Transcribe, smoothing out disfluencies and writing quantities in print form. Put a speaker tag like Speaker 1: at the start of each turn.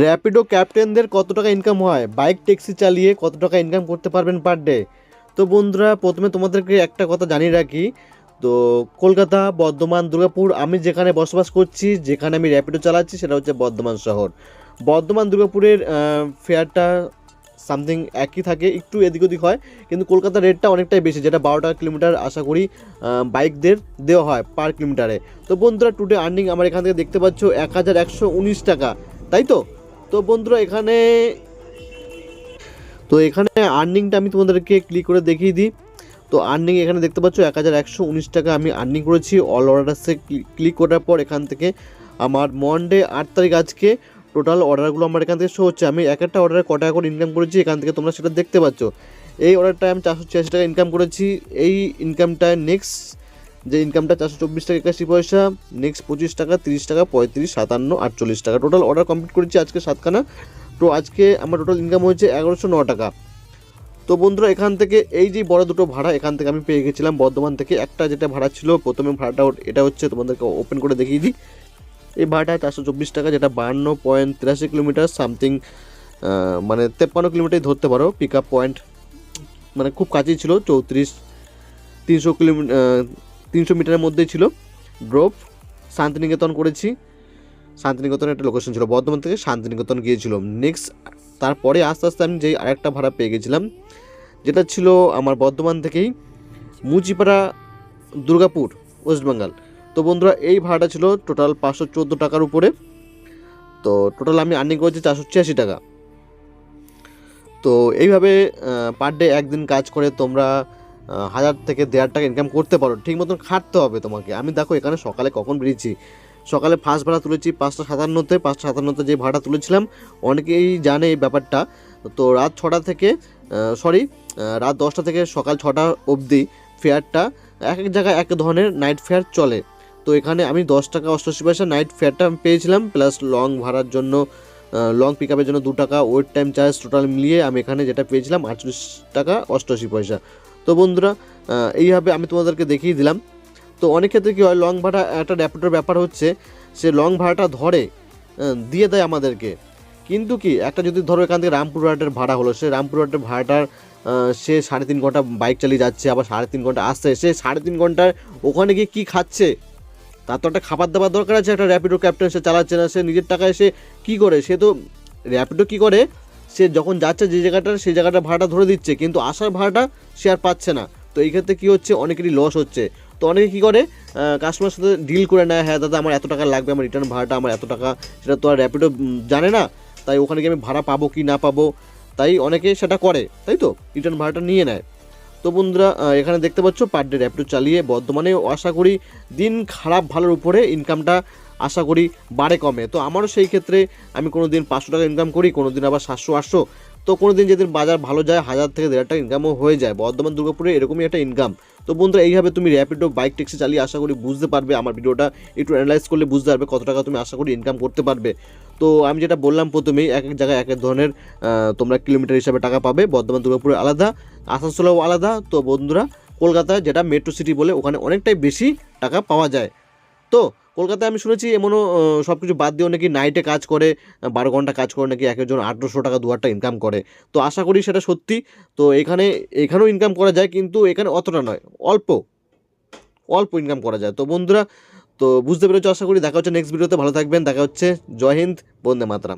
Speaker 1: র্যাপিডো ক্যাপ্টেনদের কত টাকা ইনকাম হয়, বাইক ট্যাক্সি চালিয়ে কত টাকা ইনকাম করতে পারবেন পার ডে? তো বন্ধুরা, প্রথমে তোমাদেরকে একটা কথা জানিয়ে রাখি। তো কলকাতা, বর্ধমান, দুর্গাপুর, আমি যেখানে বসবাস করছি, যেখানে আমি র্যাপিডো চালাচ্ছি, সেটা হচ্ছে বর্ধমান শহর। বর্ধমান দুর্গাপুরের ফেয়ারটা সামথিং একই থাকে, একটু এদিক ওদিক হয়, কিন্তু কলকাতার রেটটা অনেকটাই বেশি, যেটা 12 কিলোমিটার আশা করি বাইকদের দেওয়া হয় পার কিলোমিটারে। তো বন্ধুরা, টুডে আর্নিং আমার এখান থেকে দেখতে পাচ্ছ 1119 টাকা, তাই তো? তো বন্ধুরা, এখানে আর্নিংটা আমি তোমাদেরকে ক্লিক করে দেখিয়ে দিই। তো আর্নিং এখানে দেখতে পাচ্ছ 1119 টাকা আমি আর্নিং করেছি। অল অর্ডারসে ক্লিক করার পর এখান থেকে আমার মনডে 8 তারিখ আজকে টোটাল অর্ডারগুলো আমার এখান থেকে শো হচ্ছে। আমি এক একটা অর্ডারে ক টাকা করে ইনকাম করেছি এখান থেকে তোমরা সেটা দেখতে পাচ্ছ। এই অর্ডারটায় আমি 486 টাকা ইনকাম করেছি। এই ইনকামটায় নেক্সট যে ইনকামটা 424 টাকা 81 পয়সা, নেক্সট 25 টাকা, 30 টাকা, 35, 57, 48 টাকা টোটাল অর্ডার কমপ্লিট করেছি আজকে 7খানা। তো আজকে আমার টোটাল ইনকাম হয়েছে 1109 টাকা। তো বন্ধুরা, এখান থেকে এই যে বড় দুটো ভাড়া এখান থেকে আমি পেয়ে গেছিলাম বর্ধমান থেকে। একটা যেটা ভাড়া ছিল প্রথমে, ভাড়াটা এটা হচ্ছে, তোমাদেরকে ওপেন করে দেখিয়ে দিই। এই ভাড়াটা 424 টাকা, যেটা 52.83 কিলোমিটার সামথিং, মানে 53 কিলোমিটারই ধরতে পারো। পিক আপ পয়েন্ট মানে খুব কাছেই ছিল, 300 মিটারের মধ্যেই ছিল। ড্রপ শান্তিনিকেতন করেছি। শান্তিনিকেতনের একটা লোকেশন ছিল, বর্ধমান থেকে শান্তিনিকেতন গিয়েছিল। নেক্সট তারপরে আস্তে আস্তে আমি যেই আরেকটা ভাড়া পেয়ে গেছিলাম, যেটা ছিল আমার বর্ধমান থেকেই মুচিপাড়া, দুর্গাপুর, ওয়েস্ট বেঙ্গল। তো বন্ধুরা, এই ভাড়াটা ছিল টোটাল 514 টাকার উপরে। তো টোটাল আমি আর্নিং করেছি 486 টাকা। তো এইভাবে পার ডে একদিন কাজ করে তোমরা 1000 থেকে 1500 টাকা ইনকাম করতে পারো। ঠিক মতন খাটতে হবে তোমাকে। আমি দেখো এখানে সকালে কখন বেরিয়েছি, সকালে ফার্স্ট ভাড়া তুলেছি 5:57 যে ভাড়া তুলেছিলাম, অনেকেই জানে এই ব্যাপারটা। তো রাত 6টা থেকে রাত 10টা থেকে সকাল 6টা অবধি ফেয়ারটা এক এক জায়গায় এক ধরনের নাইট ফেয়ার চলে। তো এখানে আমি 10 টাকা 88 পয়সা নাইট ফেয়ারটা পেয়েছিলাম, প্লাস লং ভাড়ার জন্য, লং পিক আপের জন্য 2 টাকা, ওয়েট টাইম চার্জ টোটাল মিলিয়ে আমি এখানে যেটা পেয়েছিলাম 48 টাকা 88 পয়সা। তো বন্ধুরা, এইভাবে আমি তোমাদেরকে দেখিয়ে দিলাম। তো অনেক ক্ষেত্রে কী হয়, লং ভাড়া একটা র্যাপিডোর ব্যাপার হচ্ছে, সে লং ভাড়াটা ধরে দিয়ে দেয় আমাদেরকে। কিন্তু কি, একটা যদি ধরো এখান থেকে রামপুরহাটের ভাড়া হলো, সে রামপুরহাটের ভাড়াটার সে 3.5 ঘন্টা বাইক চালিয়ে যাচ্ছে, আবার 3.5 ঘন্টা আসছে, সে 3.5 ঘন্টায় ওখানে গিয়ে কী খাচ্ছে? তার তো একটা খাবার দাবার দরকার আছে। একটা র্যাপিডো ক্যাপ্টেন সে চালাচ্ছে না, সে নিজের টাকায় সে কী করে? সে তো র্যাপিডো কী করে, সে যখন যাচ্ছে যে জায়গাটার, সেই জায়গাটা ভাড়াটা ধরে দিচ্ছে, কিন্তু আসার ভাড়াটা সে আর পাচ্ছে না। তো এই ক্ষেত্রে কী হচ্ছে, অনেকেরই লস হচ্ছে। তো অনেকে কী করে, কাস্টমারের সাথে ডিল করে নেয়, হ্যাঁ দাদা আমার এত টাকা লাগবে, আমার রিটার্ন ভাড়াটা আমার এত টাকা। সেটা তো আর র্যাপিডো জানে না, তাই ওখানে গিয়ে আমি ভাড়া পাবো কি না পাবো, তাই অনেকে সেটা করে, তাই তো রিটার্ন ভাড়াটা নিয়ে নেয়। তো বন্ধুরা, এখানে দেখতে পাচ্ছ পার ডে র্যাপিডো চালিয়ে বর্ধমানেও আশা করি দিন খারাপ ভালোর উপরে ইনকামটা আশা করি বাড়ে কমে। তো আমারও সেই ক্ষেত্রে আমি কোনো দিন 500 টাকা ইনকাম করি, কোনো দিন আবার 700-800। তো কোনো দিন যেদিন বাজার ভালো যায় 1000 থেকে 1500 টাকা ইনকামও হয়ে যায়। বর্ধমান দুর্গাপুরে এরকমই একটা ইনকাম। তো বন্ধুরা, এইভাবে তুমি র্যাপিডো বাইক ট্যাক্সি চালিয়ে আশা করি বুঝতে পারবে, আমার ভিডিওটা একটু অ্যানালাইজ করলে বুঝতে পারবে কত টাকা তুমি আশা করি ইনকাম করতে পারবে। তো আমি যেটা বললাম প্রথমেই, এক এক জায়গায় এক এক ধরনের তোমরা কিলোমিটার হিসাবে টাকা পাবে। বর্ধমান দুর্গাপুরে আলাদা, আসানসোলেও আলাদা। তো বন্ধুরা, কলকাতায় যেটা মেট্রো সিটি বলে, ওখানে অনেকটাই বেশি টাকা পাওয়া যায়। তো কলকাতায় আমি শুনেছি এমনও সব কিছু বাদ দিয়েও নাকি নাইটে কাজ করে, 12 ঘন্টা কাজ করে নাকি একজন 800 টাকা 2000 টাকা ইনকাম করে। তো আশা করি সেটা সত্যি। তো এখানেও ইনকাম করা যায়, কিন্তু এখানে অতটা নয়, অল্প অল্প ইনকাম করা যায়। তো বন্ধুরা, তো বুঝতে পেরেছো আশা করি। দেখা হচ্ছে নেক্সট ভিডিওতে, ভালো থাকবেন, দেখা হচ্ছে। জয় হিন্দ, বন্দে মাতরম।